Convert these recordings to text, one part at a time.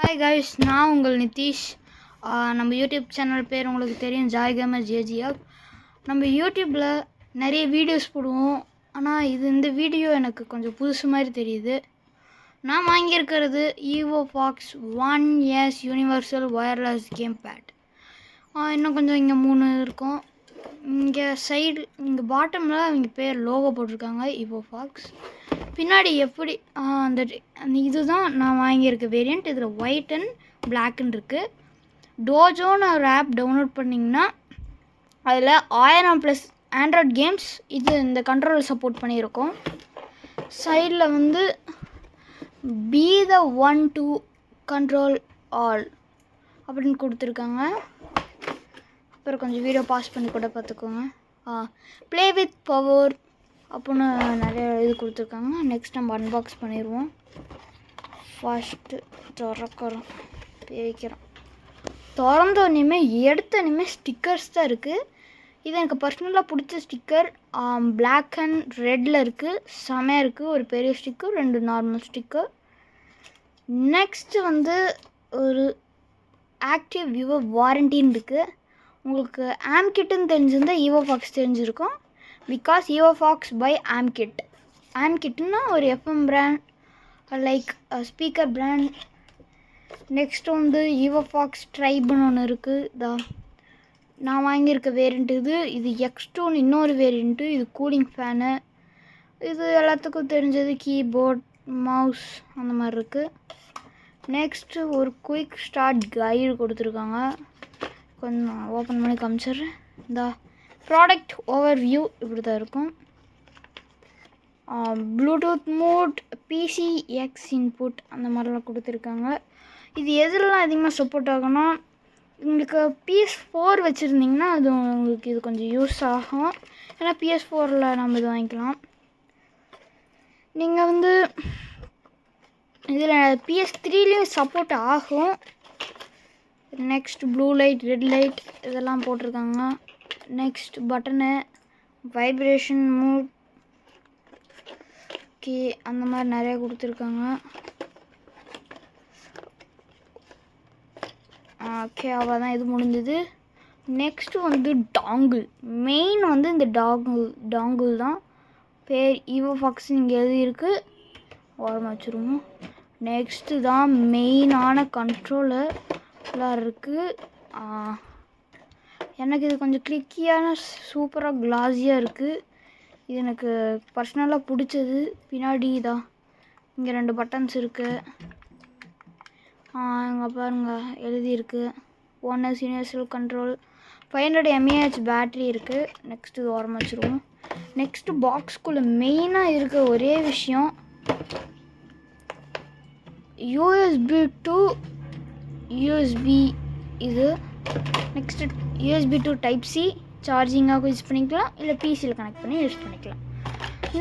Hi guys, நான் உங்கள் நிதிஷ். நம்ம யூடியூப் சேனல் பேர் உங்களுக்கு தெரியும், ஜாய் கேமர் ஜேஜிஆப். நம்ம யூடியூப்பில் நிறைய வீடியோஸ் போடுவோம். ஆனால் இந்த வீடியோ எனக்கு கொஞ்சம் புதுசு மாதிரி தெரியுது. நான் வாங்கியிருக்கிறது EvoFox One S universal wireless game bad. இன்னும் கொஞ்சம் இங்கே 3 இருக்கும். இங்கே சைடு இங்கே பாட்டமில் அவங்க பேர் லோகோ போட்டிருக்காங்க EvoFox. பின்னாடி எப்படி அந்த இதுதான் நான் வாங்கியிருக்க வேரியண்ட். இதில் ஒயிட் அண்ட் பிளாக்னு இருக்குது. டோஜோன்னு ஒரு ஆப் டவுன்லோட் பண்ணிங்கன்னா அதில் 1000+ ஆண்ட்ராய்ட் கேம்ஸ் இந்த கண்ட்ரோல் சப்போர்ட் பண்ணியிருக்கோம். சைடில் வந்து be the one to control all அப்படின்னு கொடுத்துருக்காங்க. அப்புறம் கொஞ்சம் வீடியோ பாஸ் பண்ணி கூட பார்த்துக்கோங்க. ப்ளே வித் பவர் அப்படின்னு நிறைய இது கொடுத்துருக்காங்க. நெக்ஸ்ட் நம்ம அன்பாக்ஸ் பண்ணிடுவோம். ஃபஸ்ட்டு திறக்கிறோம், வைக்கிறோம். திறந்தோடனே எடுத்தோடனே ஸ்டிக்கர்ஸ் தான் இருக்குது. இது எனக்கு பர்சனலாக பிடிச்ச ஸ்டிக்கர். பிளாக் அண்ட் ரெட்டில் இருக்குது, செமையாக இருக்குது. ஒரு பெரிய ஸ்டிக்கர், 2 நார்மல் ஸ்டிக்கர். நெக்ஸ்ட்டு வந்து ஒரு ஆக்டிவ் வியூவர் வாரண்டின்னு இருக்குது. உங்களுக்கு ஆம்கிட்டுன்னு தெரிஞ்சிருந்தால் EvoFox தெரிஞ்சிருக்கும். Because EvoFox by Amkette. ஆம்கிட்னா ஒரு FM brand, like speaker brand. Next வந்து EvoFox ட்ரைப்னு ஒன்று இருக்குது. நான் வாங்கியிருக்க வேரியண்ட் இது X2ன்னு இன்னொரு வேரியண்ட்டு. இது கூலிங் ஃபேனு. இது எல்லாத்துக்கும் தெரிஞ்சது. கீபோர்ட், மவுஸ் அந்த மாதிரி இருக்குது. நெக்ஸ்ட்டு ஒரு குயிக் ஸ்டார்ட் கைடு கொடுத்துருக்காங்க. கொஞ்சம் ஓப்பன் பண்ணி காமிச்சிட்றேன். இந்த ப்ராடக்ட் ஓவர் வியூ இப்படி தான் இருக்கும். ப்ளூடூத் மோட், PCX இன்புட் அந்த மாதிரிலாம் கொடுத்துருக்காங்க. இது எதுலலாம் அதிகமாக சப்போர்ட் ஆகும்னா, உங்களுக்கு PS4 வச்சுருந்திங்கன்னா அது உங்களுக்கு இது கொஞ்சம் யூஸ் ஆகும். ஏன்னா PS4ல் நம்ம இது வாங்கிக்கலாம். நீங்கள் வந்து இதில் PS3லேயும் சப்போர்ட் ஆகும். Next blue light, red light இதெல்லாம் போட்டிருக்காங்க. Next button, vibration mode, key அந்த மாதிரி நிறையா கொடுத்துருக்காங்க. ஓகே, அவ்வளோதான், இது முடிஞ்சது. நெக்ஸ்ட்டு வந்து டாங்கிள். மெயின் வந்து இந்த டாங்கிள் தான். பேர் EvoFox இங்கே எழுதியிருக்கு. ஓரமாக வச்சுருவோம். நெக்ஸ்ட்டு தான் மெயினான கண்ட்ரோலர்லாம் இருக்குது. எனக்கு இது கொஞ்சம் கிளிக்கியான, சூப்பராக கிளாஸியாக இருக்குது. இது எனக்கு பர்சனலாக பிடிச்சது. பின்னாடி தான் இங்கே 2 பட்டன்ஸ் இருக்குது. இங்கே பாருங்கள் எழுதியிருக்கு. 1S universal control, 500 mAh battery இருக்குது. நெக்ஸ்ட்டு இது ஓரமாக வச்சுருவோம். நெக்ஸ்ட்டு பாக்ஸ்குள்ளே மெயினாக இருக்க ஒரே விஷயம் USB to USB இது. நெக்ஸ்ட்டு USB to Type-C சார்ஜிங்காக யூஸ் பண்ணிக்கலாம், இல்லை PCயில் கனெக்ட் பண்ணி யூஸ் பண்ணிக்கலாம்.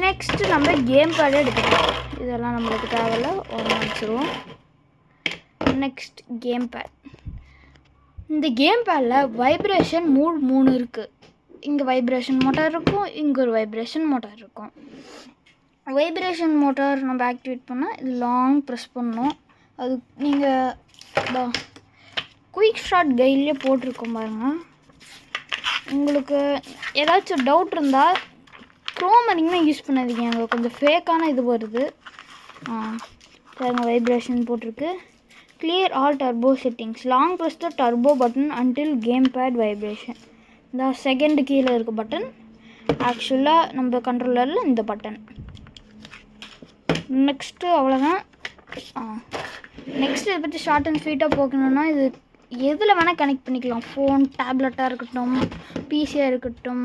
நெக்ஸ்ட்டு நம்ம கேம் பேடை எடுத்துக்கலாம். இதெல்லாம் நம்மளுக்கு தேவையில்ல, ஓரமாக வச்சுருவோம். Next game pad. இந்த கேம் பேடில் வைப்ரேஷன் மூட் 3 இருக்குது. இங்கே வைப்ரேஷன் மோட்டார் இருக்கும், இங்கே ஒரு வைப்ரேஷன் மோட்டார் இருக்கும். வைப்ரேஷன் மோட்டார் நம்ம ஆக்டிவேட் பண்ணால் இது லாங் ப்ரெஸ் பண்ணணும். அது நீங்கள் குயிக் ஸ்டார்ட் கைட்லேயே போட்டிருக்கோம் பாருங்கள். உங்களுக்கு ஏதாச்சும் டவுட் இருந்தால் க்ரோம் அதிகமாக யூஸ் பண்ணாதீங்க, அங்கே கொஞ்சம் ஃபேக்கான இது வருது. பாருங்க, வைப்ரேஷன் போட்டிருக்கு. Clear all turbo settings. Long press the turbo button until game bad vibration. இந்த செகண்ட் கீழே இருக்க பட்டன் ஆக்சுவலாக நம்ம கண்ட்ரோலரில் இந்த பட்டன். நெக்ஸ்ட்டு அவ்வளோதான். நெக்ஸ்ட்டு இதை பற்றி ஷார்ட் அண்ட் ஸ்வீட்டாக போக்கணுன்னா, இது எதில் வேணால் கனெக்ட் பண்ணிக்கலாம். ஃபோன், டேப்லெட்டாக இருக்கட்டும், பிசியாக இருக்கட்டும்,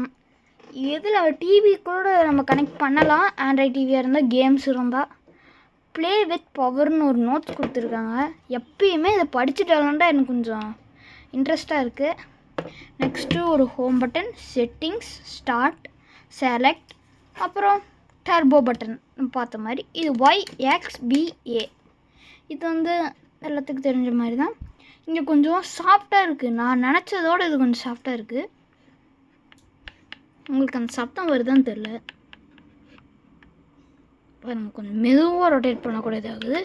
எதில் டிவி கூட நம்ம கனெக்ட் பண்ணலாம். ஆண்ட்ராய்ட் டிவியாக இருந்தால், கேம்ஸ் இருந்தால். ப்ளே வித் பவர்னு ஒரு நோட்ஸ் கொடுத்துருக்காங்க. எப்பயுமே இதை படிச்சுட்டு வரலான்டா எனக்கு கொஞ்சம் இன்ட்ரெஸ்ட்டாக இருக்குது. நெக்ஸ்ட்டு ஒரு home button, settings, start, select, அப்புறம் டர்போ பட்டன் பார்த்த மாதிரி. இது YXBA. இது வந்து எல்லாத்துக்கும் தெரிஞ்ச மாதிரி தான். இங்கே கொஞ்சம் சாஃப்டாக இருக்குது. நான் நினச்சதோடு இது கொஞ்சம் சாஃப்டாக இருக்குது. உங்களுக்கு அந்த சத்தம் வருதான்னு தெரில. பாருங்கள், கொஞ்சம் மெதுவாக ரொட்டேட் பண்ணக்கூடாது.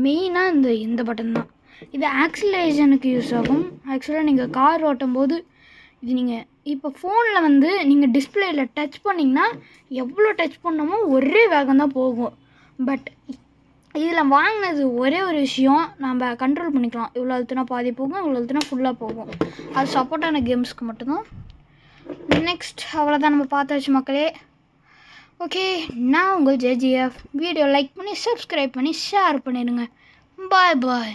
மெயினாக இந்த பட்டன் தான். இது ஆக்சிலரேஷனுக்கு யூஸ் ஆகும். ஆக்சுவலாக நீங்கள் கார் ஓட்டும் போது இது நீங்கள் இப்போ ஃபோனில் வந்து நீங்கள் டிஸ்பிளேயில் டச் பண்ணிங்கன்னா எவ்வளோ டச் பண்ணமோ ஒரே வேகம் தான் போகும். பட் இதில் வாங்கினது ஒரே ஒரு விஷயம், நம்ம கண்ட்ரோல் பண்ணிக்கலாம். இவ்வளோ அழுத்தினா பாதி போகும், இவ்வளோ அழுத்தினா ஃபுல்லாக போகும். அது சப்போர்ட்டான கேம்ஸ்க்கு மட்டும்தான். நெக்ஸ்ட் அவ்வளோதான் நம்ம பார்த்தாச்சு மக்களே. ஓகே, நான் உங்கள் ஜேஜிஎஃப். வீடியோ லைக் பண்ணி சப்ஸ்கிரைப் பண்ணி ஷேர் பண்ணிடுங்க. பாய் பாய்.